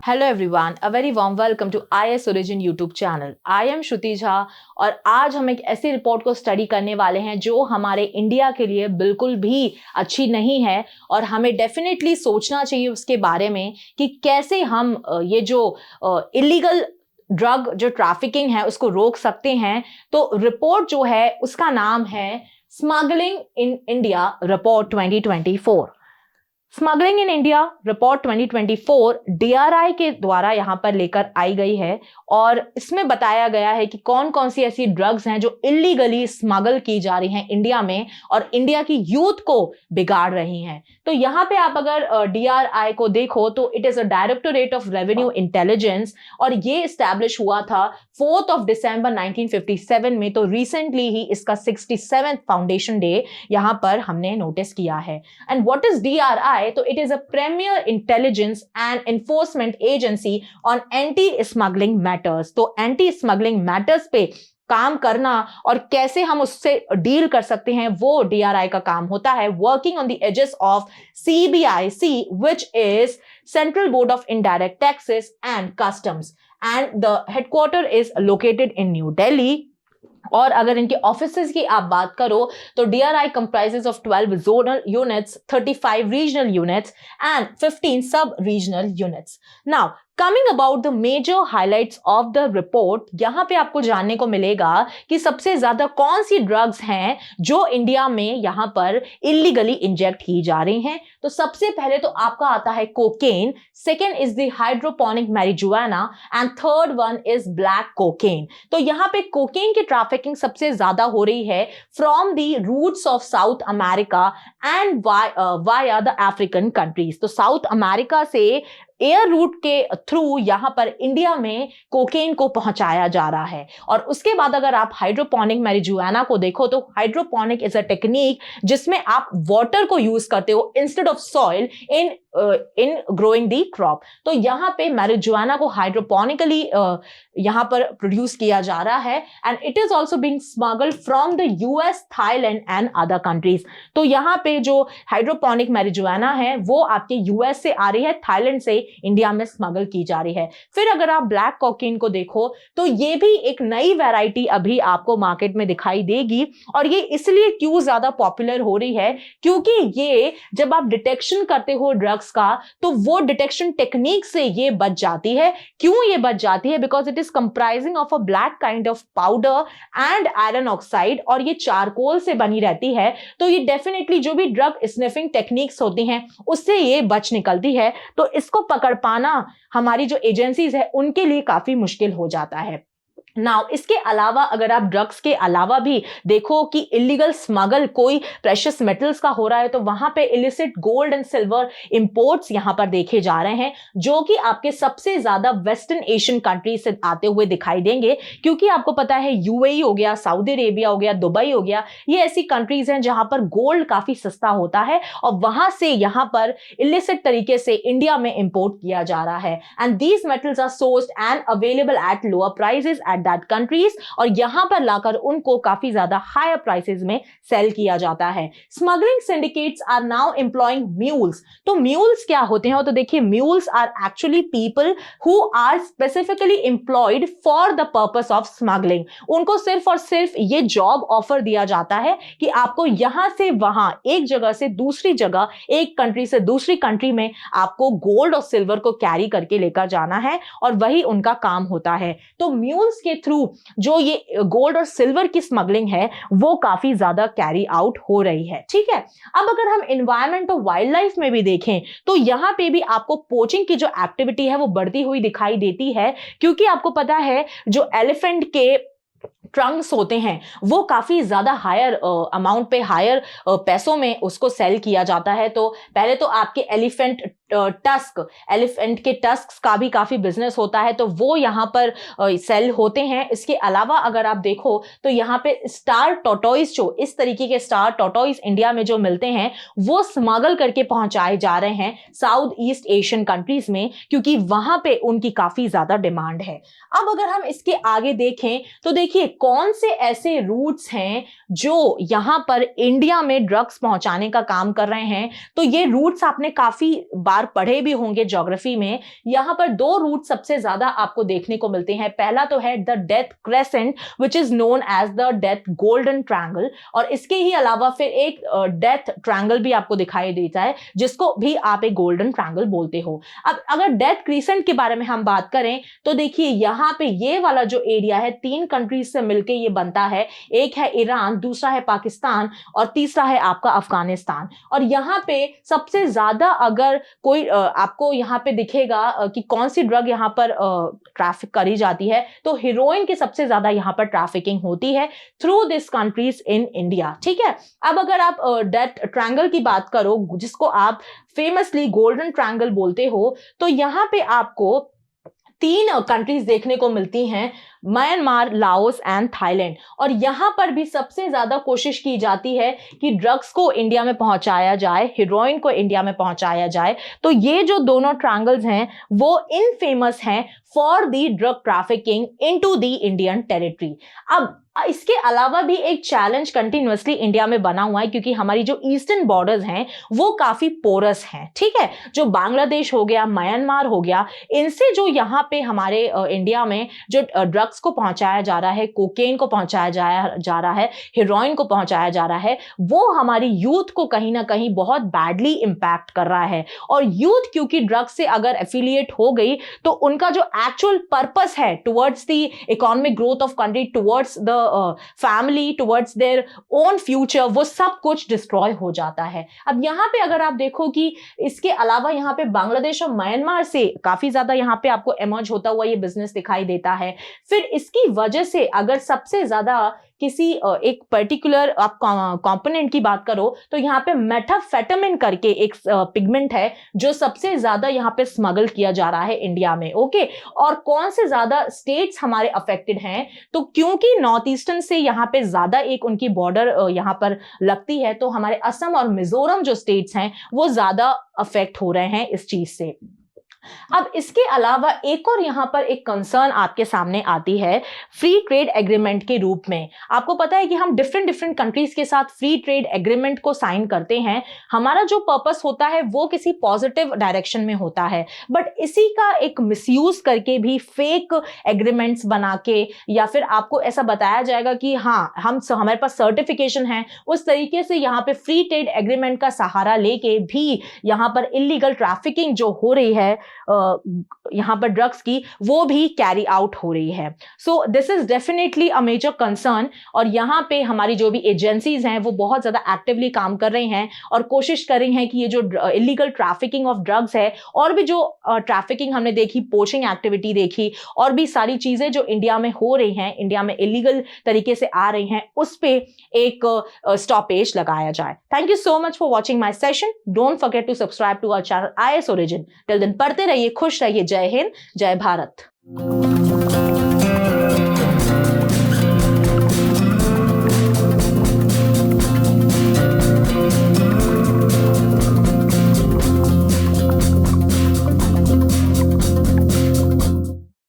Hello everyone, a very warm welcome to IS origin YouTube channel. I am Shruti Jha और आज हम एक ऐसी रिपोर्ट को स्टडी करने वाले हैं जो हमारे इंडिया के लिए बिल्कुल भी अच्छी नहीं है और हमें डेफिनेटली सोचना चाहिए उसके बारे में कि कैसे हम ये जो इलीगल ड्रग जो ट्रैफिकिंग है उसको रोक सकते हैं। तो रिपोर्ट जो है उसका नाम है smuggling in India report 2024। Smuggling in India report 2024 DRI के द्वारा यहां पर लेकर आई गई है और इसमें बताया गया है कि कौन कौन सी ऐसी ड्रग्स हैं जो इलीगली स्मगल की जा रही हैं इंडिया में और इंडिया की यूथ को बिगाड़ रही हैं। तो यहां पे आप अगर DRI को देखो तो it is a directorate of revenue intelligence और ये इस्टेब्लिश हुआ था 4 दिसंबर 1957 में। तो रिसेंटली ही इसका 67th फाउंडेशन डे यहां पर हमने नोटिस किया है। And what is DRI? तो it is a premier intelligence and enforcement agency on anti-smuggling matters। तो anti smuggling matters पे काम करना और कैसे हम उससे डील कर सकते हैं वो DRI का काम होता है, working on the aegis of CBIC which is Central Board of Indirect Taxes and Customs and the headquarter is located in New Delhi। और अगर इनके ऑफिसेज की आप बात करो तो DRI comprises of 12 zonal units, 35 regional units and 15 sub-regional units। Now, coming about the major highlights of the report, यहां पे आपको जानने को मिलेगा कि सबसे ज्यादा कौन सी ड्रग्स हैं जो इंडिया में यहां पर इलीगली इंजेक्ट की जा रही हैं। तो सबसे पहले तो आपका आता है cocaine, second is the hydroponic marijuana and third one is black cocaine. तो यहां पे कोकेन की ट्रैफिकिंग सबसे ज्यादा हो रही है from the routes of South America and via the African countries. तो साउथ अमेरिका से एयर रूट के थ्रू यहां पर इंडिया में कोकेन को पहुंचाया जा रहा है। और उसके बाद अगर आप हाइड्रोपोनिक मैरिजुआना को देखो तो हाइड्रोपोनिक इज अ टेक्निक जिसमें आप वाटर को यूज करते हो instead of soil in growing the crop. तो यहां पे मैरिजुआना को हाइड्रोपोनिकली यहां पर प्रोड्यूस किया जा रहा है and it is also being smuggled from the US, Thailand and other countries. तो यहां पे जो हाइड्रोपोनिक मैरिजुआना है वो आपके US से आ रही है, थाईलैंड से इंडिया में स्मगल की जा रही है। फिर अगर आप ब्लैक कोकेन को देखो तो ये भी एक नई वैरायटी अभी आपको मार्केट में दिखाई देगी और ये इसलिए क्यों ज्यादा पॉपुलर हो रही है क्योंकि ये जब आप डिटेक्शन करते हो ड्रग्स का तो वो डिटेक्शन टेक्निक से ये बच जाती है। क्यों ये बच जाती है? Because it is comprising of a black kind of powder and iron oxide और ये चारकोल से बनी रहती है। तो ये डेफिनेटली जो भी ड्रग स्निफिंग टेक्निक्स होती हैं उससे ये बच निकलती है। तो इसको पकड़ पाना हमारी जो एजेंसीज है उनके लिए काफी मुश्किल हो जाता है। नाउ इसके अलावा अगर आप ड्रग्स के अलावा भी देखो कि इलीगल स्मगल कोई प्रेशियस मेटल्स का हो रहा है तो वहां पे illicit gold and silver imports यहां पर देखे जा रहे हैं जो कि आपके सबसे ज्यादा वेस्टर्न एशियन कंट्री से आते हुए दिखाई देंगे क्योंकि आपको पता है UAE हो गया, सऊदी अरेबिया हो गया, दुबई हो गया, ये ऐसी कंट्रीज हैं जहां पर गोल्ड काफी सस्ता होता है और वहां से यहां पर इलिसिट तरीके से इंडिया में इंपोर्ट किया जा रहा है and these metals are sourced and available at lower prices at that countries और यहां पर लाकर उनको काफी ज्यादा हायर प्राइसेस में सेल किया जाता है। Smuggling syndicates are now employing mules. तो म्यूल्स क्या होते हैं? तो देखिए mules are actually people who are specifically employed for the purpose of smuggling. उनको सिर्फ और सिर्फ ये जॉब ऑफर दिया जाता है कि आपको यहां से वहां एक जगह से दूसरी जगह, एक कंट्री से दूसरी कंट्री में आपको गोल्ड और सिल्वर को कैरी करके लेकर जाना है और वही उनका काम होता है। तो म्यूल्स के थ्रू जो ये गोल्ड और सिल्वर की स्मगलिंग है वो काफी ज्यादा कैरी आउट हो रही है। ठीक है, अब अगर हम एनवायरमेंट और वाइल्ड लाइफ में भी देखें तो यहां पे भी आपको पोचिंग की जो एक्टिविटी है वो बढ़ती हुई दिखाई देती है क्योंकि आपको पता है जो एलिफेंट के ट्रंक्स होते हैं वो काफी ज्यादा हायर अमाउंट पे, हायर पैसों में उसको सेल किया जाता है। तो पहले तो आपके एलिफेंट के टस्क का भी काफी बिजनेस होता है तो वो यहां पर सेल होते हैं। इसके अलावा अगर आप देखो तो यहां पे स्टार टोटोइज, जो इस तरीके के स्टार टोटोइज इंडिया में जो मिलते हैं वो स्मगल करके पहुंचाए जा रहे हैं साउथ ईस्ट एशियन कंट्रीज में क्योंकि वहां पे उनकी काफी ज्यादा डिमांड है। अब अगर हम इसके आगे देखें तो देखिए कौन से ऐसे रूट्स हैं जो यहां पर इंडिया में ड्रग्स पहुंचाने का काम कर रहे हैं। तो ये रूट्स आपने काफी बार बार पढ़े भी होंगे ज्योग्राफी में, यहाँ पर दो रूट सबसे ज्यादा आपको देखने को मिलते हैं। पहला तो है the death crescent which is known as the death golden triangle, और इसके ही अलावा फिर एक डेथ ट्रायंगल भी आपको दिखाई देता है जिसको भी आप एक गोल्डन ट्रायंगल बोलते हो। अब अगर डेथ क्रेसेंट के बारे में हम बात करें तो देखिए यहाँ पे ये वाला जो एरिया है 3 कंट्रीज से मिलके ये बनता है। एक है ईरान, दूसरा है पाकिस्तान और तीसरा है आपका अफगानिस्तान। और यहाँ पे सबसे ज्यादा अगर कोई आपको यहाँ पे दिखेगा कि कौन सी ड्रग यहाँ पर ट्रैफिक करी जाती है, तो हीरोइन की सबसे ज्यादा यहाँ पर ट्रैफिकिंग होती है through this countries in India. ठीक है, अब अगर आप डेथ ट्रायंगल की बात करो जिसको आप फेमसली गोल्डन ट्रायंगल बोलते हो, तो यहाँ पे आपको 3 कंट्रीज देखने को मिलती हैं, म्यांमार, लाओस एंड थाईलैंड। और यहां पर भी सबसे ज्यादा कोशिश की जाती है कि ड्रग्स को इंडिया में पहुंचाया जाए, हीरोइन को इंडिया में पहुंचाया जाए। तो ये जो दोनों ट्रायंगल्स हैं वो इनफेमस हैं for the drug trafficking into the Indian territory. अब इसके अलावा भी एक चैलेंज कंटिन्यूअसली इंडिया में बना हुआ है क्योंकि हमारी जो ईस्टर्न बॉर्डर्स हैं वो काफी पोरस हैं। ठीक है, जो बांग्लादेश हो गया, म्यांमार हो गया, इनसे जो यहाँ पे हमारे इंडिया में जो ड्रग्स को पहुंचाया जा रहा है, कोकेन को पहुंचाया जा रहा है, हीरोइन को पहुंचाया जा रहा है, वो हमारी यूथ को कहीं ना कहीं बहुत बैडली इंपैक्ट कर रहा है। और यूथ क्योंकि ड्रग्स से अगर एफिलिएट हो गई तो उनका जो एक्चुअल पर्पस है towards the economic growth of country, towards the family, towards their own future, वो सब कुछ डिस्ट्रॉय हो जाता है। अब यहाँ पे अगर आप देखो कि इसके अलावा यहाँ पे बांग्लादेश और म्यांमार से काफी ज्यादा यहाँ पे आपको एमर्ज होता हुआ ये बिजनेस दिखाई देता है। फिर इसकी वजह से अगर सबसे ज्यादा किसी एक पर्टिकुलर आप कंपोनेंट की बात करो तो यहाँ पे मेथाम्फेटामिन करके एक पिगमेंट है जो सबसे ज्यादा यहाँ पे स्मगल किया जा रहा है इंडिया में। ओके, और कौन से ज्यादा स्टेट्स हमारे अफेक्टेड हैं, तो क्योंकि नॉर्थ ईस्टर्न से यहाँ पे ज्यादा एक उनकी बॉर्डर यहाँ पर लगती है, तो हमारे असम और मिजोरम जो स्टेट्स हैं वो ज्यादा अफेक्ट हो रहे हैं इस चीज से। अब इसके अलावा एक और यहां पर एक कंसर्न आपके सामने आती है फ्री ट्रेड एग्रीमेंट के रूप में। आपको पता है कि हम डिफरेंट कंट्रीज के साथ फ्री ट्रेड एग्रीमेंट को साइन करते हैं। हमारा जो पर्पस होता है वो किसी पॉजिटिव डायरेक्शन में होता है, बट इसी का एक मिसयूज करके भी फेक एग्रीमेंट्स बना के या फिर आपको ऐसा बताया जाएगा कि हाँ हमारे पास सर्टिफिकेशन है, उस तरीके से यहाँ पे फ्री ट्रेड एग्रीमेंट का सहारा लेके भी यहाँ पर इलीगल ट्रैफिकिंग जो हो रही है यहाँ पर ड्रग्स की, वो भी कैरी आउट हो रही है। So this is definitely a major concern. और यहाँ पे हमारी जो भी एजेंसीज हैं वो बहुत ज्यादा एक्टिवली काम कर रही हैं और कोशिश कर रही हैं कि ये जो इलीगल ट्रैफिकिंग ऑफ ड्रग्स है और भी जो ट्रैफिकिंग हमने देखी, पोचिंग एक्टिविटी देखी, और भी सारी चीजें जो इंडिया में हो रही हैं, इंडिया में इलीगल तरीके से आ रही हैं, उस पे एक स्टॉपेज लगाया जाए। Thank you so much for watching my session. Don't forget to subscribe to our channel IAS Origin। Till then पढ़ते रहिए, खुश रहिए। जय हिंद, जय भारत।